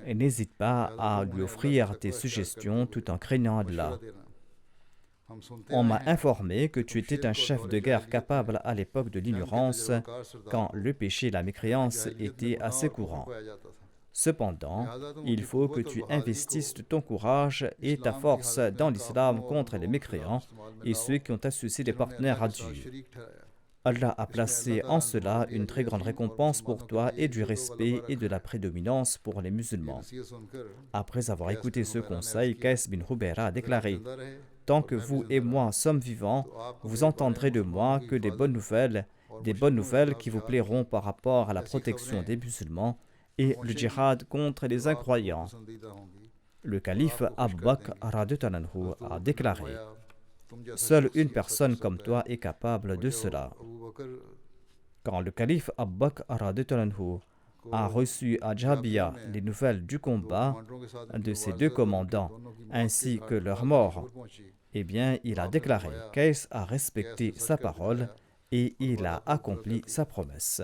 Et n'hésite pas à lui offrir tes suggestions tout en craignant Allah. On m'a informé que tu étais un chef de guerre capable à l'époque de l'ignorance, quand le péché et la mécréance étaient assez courants. Cependant, il faut que tu investisses ton courage et ta force dans l'islam contre les mécréants et ceux qui ont associé des partenaires à Dieu. Allah a placé en cela une très grande récompense pour toi et du respect et de la prédominance pour les musulmans. Après avoir écouté ce conseil, Qais bin Hubayra a déclaré: tant que vous et moi sommes vivants, vous entendrez de moi que des bonnes nouvelles qui vous plairont par rapport à la protection des musulmans et le djihad contre les incroyants. Le calife Abu Bakr a déclaré: seule une personne comme toi est capable de cela. Quand le calife Abu Bakr a reçu à Jabia les nouvelles du combat de ses 2 commandants ainsi que leur mort, eh bien, il a déclaré: Qais a respecté sa parole et il a accompli sa promesse.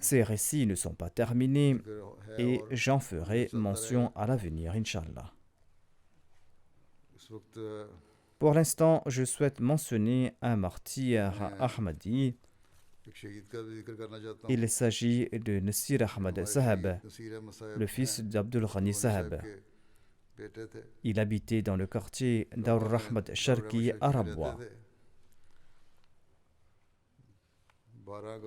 Ces récits ne sont pas terminés et j'en ferai mention à l'avenir, Inch'Allah. Pour l'instant, je souhaite mentionner un martyr Ahmadi Il s'agit de Nasir Ahmad Sahab, le fils d'Abdul Ghani Sahab. Il habitait dans le quartier Darur Rahmat Sharki à Rabwa.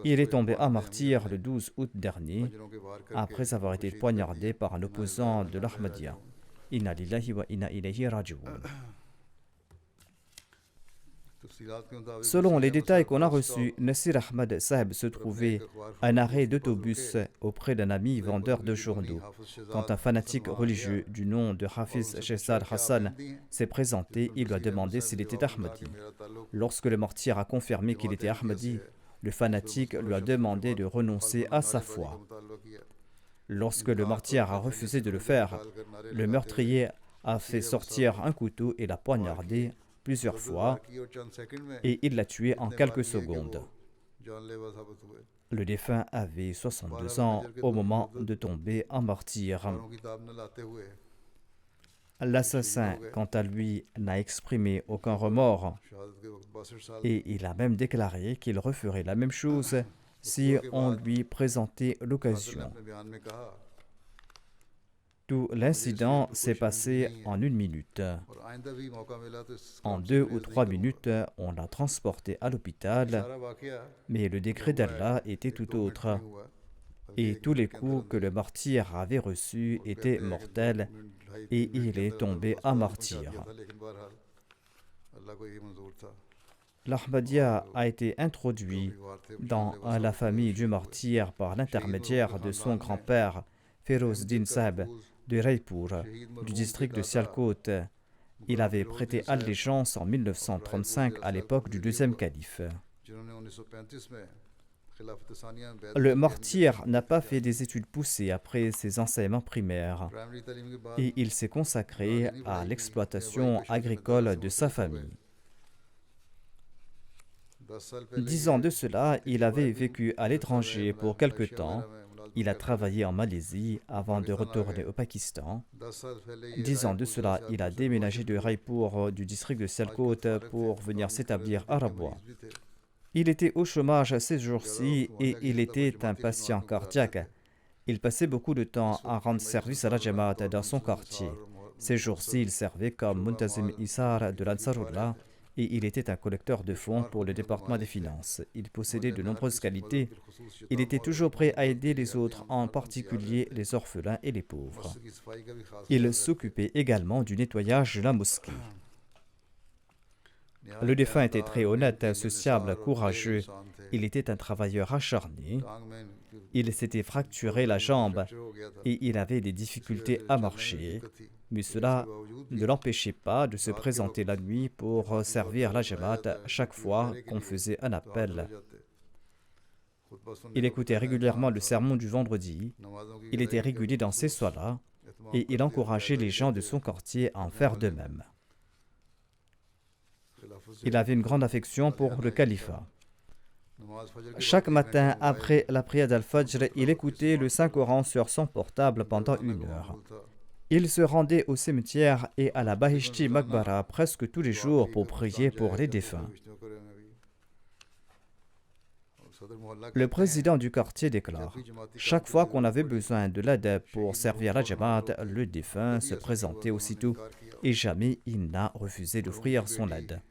Il est tombé à martyr le 12 août dernier après avoir été poignardé par un opposant de l'Ahmadiyya. Inna lillahi wa inna ilayhi raji'un. Selon les détails qu'on a reçus, Nasir Ahmad Sahab se trouvait à un arrêt d'autobus auprès d'un ami vendeur de journaux, quand un fanatique religieux du nom de Hafiz Shehzad Hassan s'est présenté. Il lui a demandé s'il était Ahmadi. Lorsque le martyr a confirmé qu'il était Ahmadi, le fanatique lui a demandé de renoncer à sa foi. Lorsque le martyr a refusé de le faire, le meurtrier a fait sortir un couteau et l'a poignardé plusieurs fois et il l'a tué en quelques secondes. Le défunt avait 62 ans au moment de tomber en martyr. L'assassin, quant à lui, n'a exprimé aucun remords et il a même déclaré qu'il referait la même chose si on lui présentait l'occasion. Tout l'incident s'est passé en 1 minute. En 2 ou 3 minutes, on l'a transporté à l'hôpital, mais le décret d'Allah était tout autre. Et tous les coups que le martyr avait reçus étaient mortels et il est tombé à martyr. L'Ahmadiyya a été introduit dans la famille du martyr par l'intermédiaire de son grand-père, Ferozdin Sahab, de Raipur, du district de Sialkot. Il avait prêté allégeance en 1935 à l'époque du deuxième calife. Le martyr n'a pas fait des études poussées après ses enseignements primaires et il s'est consacré à l'exploitation agricole de sa famille. 10 ans de cela, il avait vécu à l'étranger pour quelque temps. Il a travaillé en Malaisie avant de retourner au Pakistan. 10 ans de cela, il a déménagé de Raipur du district de Sialkot pour venir s'établir à Rabwa. Il était au chômage ces jours-ci et il était un patient cardiaque. Il passait beaucoup de temps à rendre service à la Jamaat dans son quartier. Ces jours-ci, il servait comme Muntazim Isar de l'Ansarullah et il était un collecteur de fonds pour le département des finances. Il possédait de nombreuses qualités. Il était toujours prêt à aider les autres, en particulier les orphelins et les pauvres. Il s'occupait également du nettoyage de la mosquée. Le défunt était très honnête, sociable, courageux. Il était un travailleur acharné. Il s'était fracturé la jambe et il avait des difficultés à marcher. Mais cela ne l'empêchait pas de se présenter la nuit pour servir la Jamaat chaque fois qu'on faisait un appel. Il écoutait régulièrement le sermon du vendredi. Il était régulier dans ces soirs-là et il encourageait les gens de son quartier à en faire de même. Il avait une grande affection pour le califat. Chaque matin, après la prière d'Al-Fajr, il écoutait le Saint-Coran sur son portable pendant 1 heure. Il se rendait au cimetière et à la Bahishti Maqbara presque tous les jours pour prier pour les défunts. Le président du quartier déclare: chaque fois qu'on avait besoin de l'aide pour servir la Jamaat, le défunt se présentait aussitôt et jamais il n'a refusé d'offrir son aide.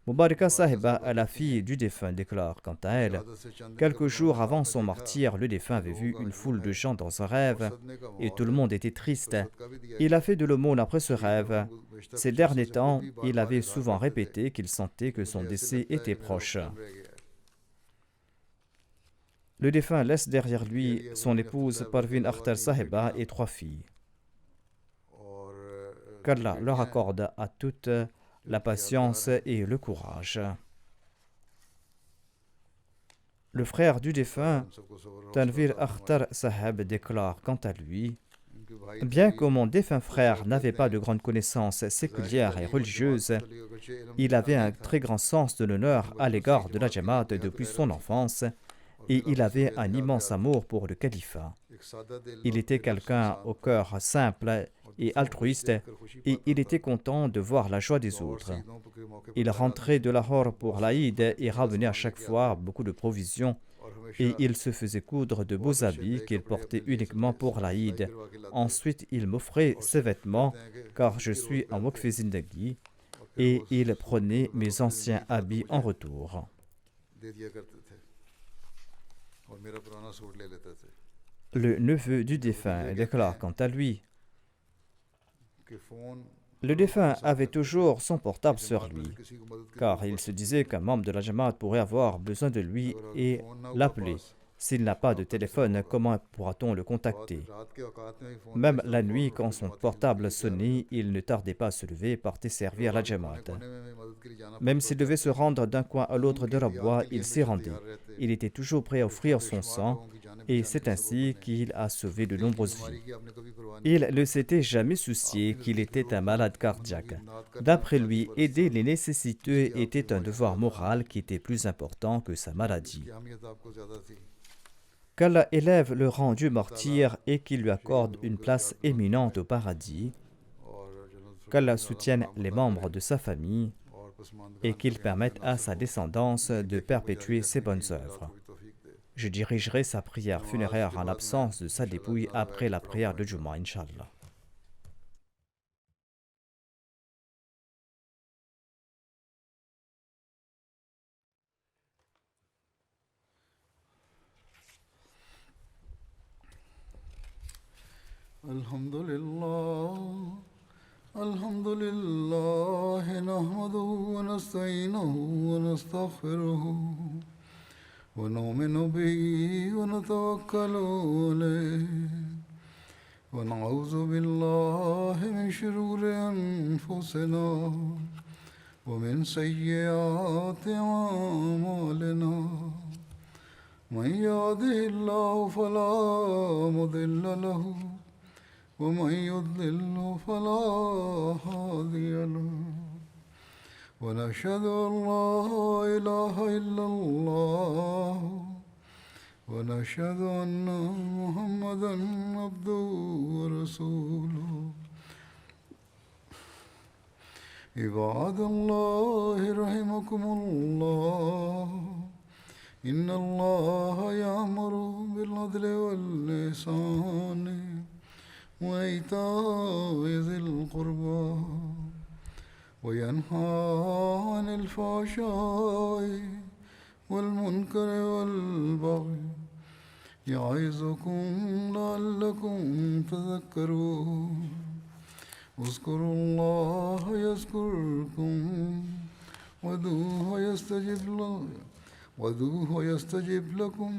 Mubaraka Sahiba, la fille du défunt, déclare quant à elle: quelques jours avant son martyr, le défunt avait vu une foule de gens dans un rêve et tout le monde était triste. Il a fait de l'aumône après ce rêve. Ces derniers temps, il avait souvent répété qu'il sentait que son décès était proche. Le défunt laisse derrière lui son épouse Parveen Akhtar Sahiba et 3 filles. Qu'Allah leur accorde à toutes la patience et le courage. Le frère du défunt, Tanvir Akhtar Sahab, déclare quant à lui: bien que mon défunt frère n'avait pas de grandes connaissances séculières et religieuses, il avait un très grand sens de l'honneur à l'égard de la Jamaat depuis son enfance et il avait un immense amour pour le califat. Il était quelqu'un au cœur simple et altruiste et il était content de voir la joie des autres. Il rentrait de Lahore pour l'Aïd et ramenait à chaque fois beaucoup de provisions et il se faisait coudre de beaux habits qu'il portait uniquement pour l'Aïd. Ensuite, il m'offrait ses vêtements car je suis en Waqf Zindagi et il prenait mes anciens habits en retour. Le neveu du défunt déclare quant à lui: le défunt avait toujours son portable sur lui, car il se disait qu'un membre de la Jamaat pourrait avoir besoin de lui et l'appeler. S'il n'a pas de téléphone, comment pourra-t-on le contacter? Même la nuit, quand son portable sonnait, il ne tardait pas à se lever et partait servir la Jamaat. Même s'il devait se rendre d'un coin à l'autre de la bois, il s'y rendait. Il était toujours prêt à offrir son sang, et c'est ainsi qu'il a sauvé de nombreuses vies. Il ne s'était jamais soucié qu'il était un malade cardiaque. D'après lui, aider les nécessiteux était un devoir moral qui était plus important que sa maladie. Qu'Allah élève le rang du martyr et qu'il lui accorde une place éminente au paradis, qu'Allah soutienne les membres de sa famille et qu'il permette à sa descendance de perpétuer ses bonnes œuvres. Je dirigerai sa prière funéraire en l'absence de sa dépouille après la prière de Jumu'ah, Inch'Allah. Alhamdulillah. الحمد لله نحمده ونستعينه ونستغفره ونؤمن به ونتوكل عليه ونعوذ بالله من شرور أنفسنا ومن سيئات أعمالنا من يهده الله فلا مضل له ومن يضلل فلا هادي له ونشهد أن لا إله إلا الله ونشهد أن محمدا عبده ورسوله عباد الله رحمكم الله إن الله يأمر بالعدل والإحسان وإيتاء ذي القربى وينهى عن الفحشاء والمنكر والبغي يعظكم لعلكم تذكرون اذكروا الله يذكركم وادعوه يستجب لكم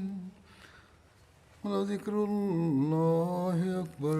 ولذكر الله أكبر